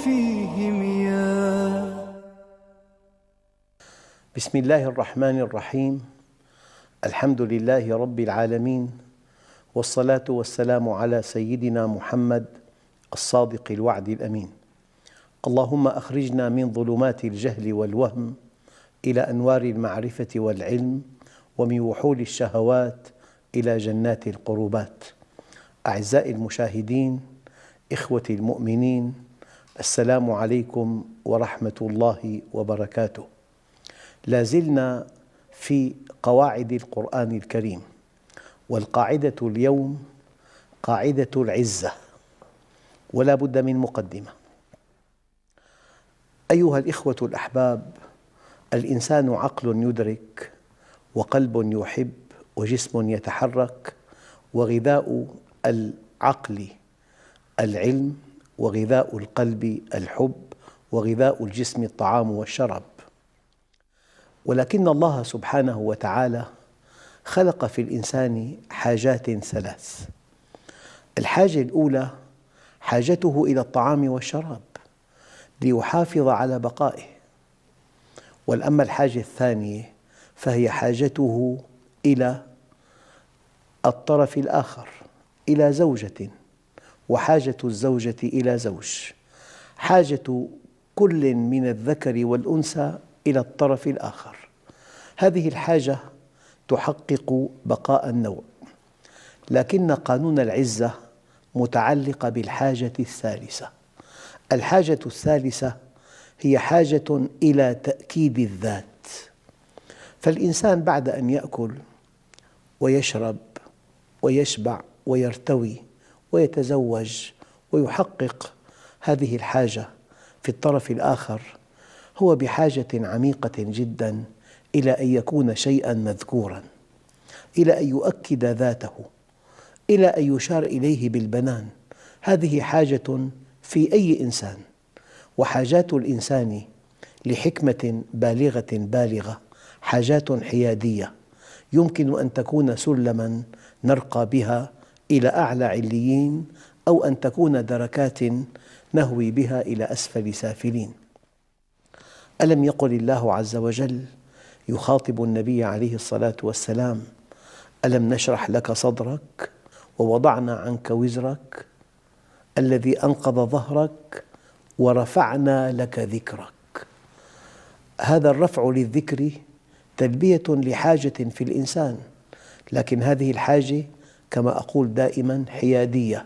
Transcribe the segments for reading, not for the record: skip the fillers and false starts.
فيه مياه. بسم الله الرحمن الرحيم. الحمد لله رب العالمين، والصلاة والسلام على سيدنا محمد الصادق الوعد الأمين. اللهم أخرجنا من ظلمات الجهل والوهم إلى أنوار المعرفة والعلم، ومن وحول الشهوات إلى جنات القربات. أعزائي المشاهدين، إخوتي المؤمنين، السلام عليكم ورحمة الله وبركاته. لا زلنا في قواعد القرآن الكريم، والقاعدة اليوم قاعدة العزة، ولا بد من مقدمة. أيها الإخوة الأحباب، الإنسان عقل يدرك، وقلب يحب، وجسم يتحرك، وغذاء العقل العلم، وغذاء القلب الحب، وغذاء الجسم الطعام والشراب. ولكن الله سبحانه وتعالى خلق في الإنسان حاجات ثلاث. الحاجة الأولى حاجته إلى الطعام والشراب ليحافظ على بقائه، وأما الحاجة الثانية فهي حاجته إلى الطرف الآخر، إلى زوجة، وحاجة الزوجة إلى زوج. حاجة كل من الذكر والأنثى إلى الطرف الآخر، هذه الحاجة تحقق بقاء النوع. لكن قانون العزة متعلق بالحاجة الثالثة. الحاجة الثالثة هي حاجة إلى تأكيد الذات. فالإنسان بعد أن يأكل ويشرب ويشبع ويرتوي ويتزوج ويحقق هذه الحاجة في الطرف الآخر، هو بحاجة عميقة جداً إلى أن يكون شيئاً مذكوراً، إلى أن يؤكد ذاته، إلى أن يشار إليه بالبنان. هذه حاجة في أي إنسان، وحاجات الإنسان لحكمة بالغة حاجات حيادية، يمكن أن تكون سلماً نرقى بها إلى أعلى عليين، أو أن تكون دركات نهوي بها إلى أسفل سافلين. ألم يقل الله عز وجل يخاطب النبي عليه الصلاة والسلام: ألم نشرح لك صدرك ووضعنا عنك وزرك الذي أنقض ظهرك ورفعنا لك ذكرك. هذا الرفع للذكر تلبية لحاجة في الإنسان، لكن هذه الحاجة كما أقول دائما حيادية،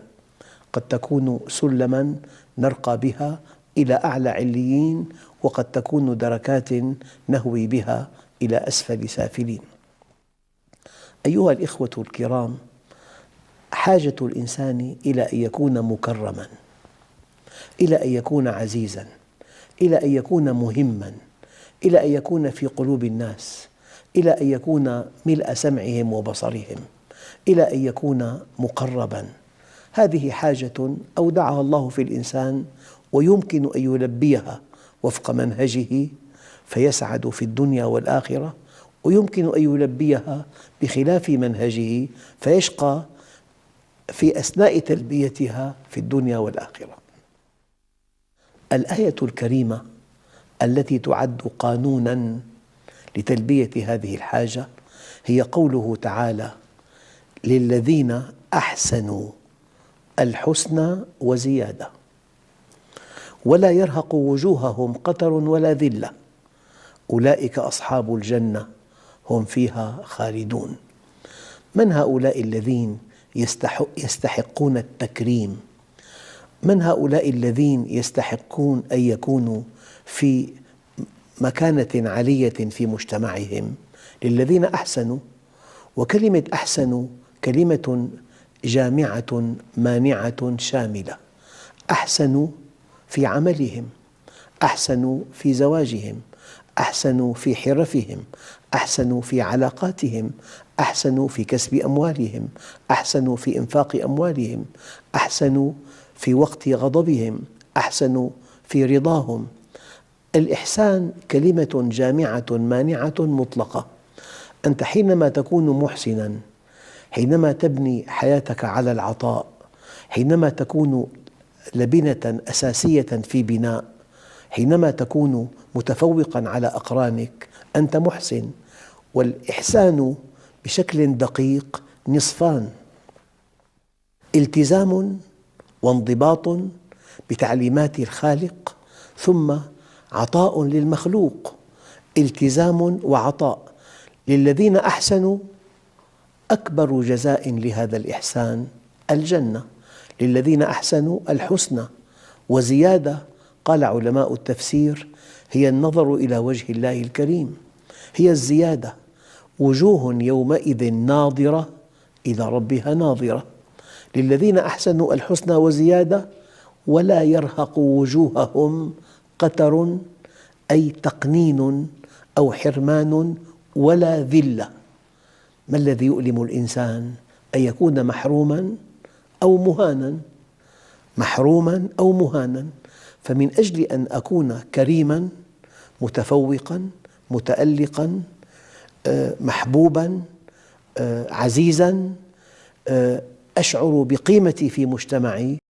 قد تكون سلما نرقى بها إلى أعلى عليين، وقد تكون دركات نهوي بها إلى أسفل سافلين. أيها الإخوة الكرام، حاجة الإنسان إلى أن يكون مكرما، إلى أن يكون عزيزا، إلى أن يكون مهما، إلى أن يكون في قلوب الناس، إلى أن يكون ملء سمعهم وبصرهم، إلى أن يكون مقربا. هذه حاجة أودعها الله في الإنسان، ويمكن أن يلبيها وفق منهجه فيسعد في الدنيا والآخرة، ويمكن أن يلبيها بخلاف منهجه فيشقى في أثناء تلبيتها في الدنيا والآخرة. الآية الكريمة التي تعد قانوناً لتلبية هذه الحاجة هي قوله تعالى: للذين أحسنوا الحسنى وزيادة ولا يرهق وجوههم قتر ولا ذلة أولئك أصحاب الجنة هم فيها خالدون. من هؤلاء الذين يستحقون التكريم؟ من هؤلاء الذين يستحقون أن يكونوا في مكانة عالية في مجتمعهم؟ للذين أحسنوا. وكلمة أحسنوا كلمة جامعة مانعة شاملة. أحسنوا في عملهم، أحسنوا في زواجهم، أحسنوا في حرفهم، أحسنوا في علاقاتهم، أحسنوا في كسب أموالهم، أحسنوا في إنفاق أموالهم، أحسنوا في وقت غضبهم، أحسنوا في رضاهم. الإحسان كلمة جامعة مانعة مطلقة. أنت حينما تكون محسناً، حينما تبني حياتك على العطاء، حينما تكون لبنة أساسية في بناء. حينما تكون متفوقاً على أقرانك أنت محسن، والإحسان بشكل دقيق نصفان: التزام وانضباط بتعليمات الخالق، ثم عطاء للمخلوق. التزام وعطاء. للذين أحسنوا أكبر جزاء لهذا الإحسان الجنة، للذين أحسنوا الحسنى وزيادة. قال علماء التفسير: هي النظر إلى وجه الله الكريم، هي الزيادة. وجوه يومئذ ناظرة إلى ربها ناظرة. للذين أحسنوا الحسنى وزيادة ولا يرهق وجوههم قتر، أي تقنين أو حرمان ولا ذلة. ما الذي يؤلم الإنسان؟ أن يكون محروماً أو مهاناً، محروماً أو مهاناً. فمن أجل أن أكون كريماً متفوقاً متألقاً محبوباً عزيزاً، أشعر بقيمتي في مجتمعي،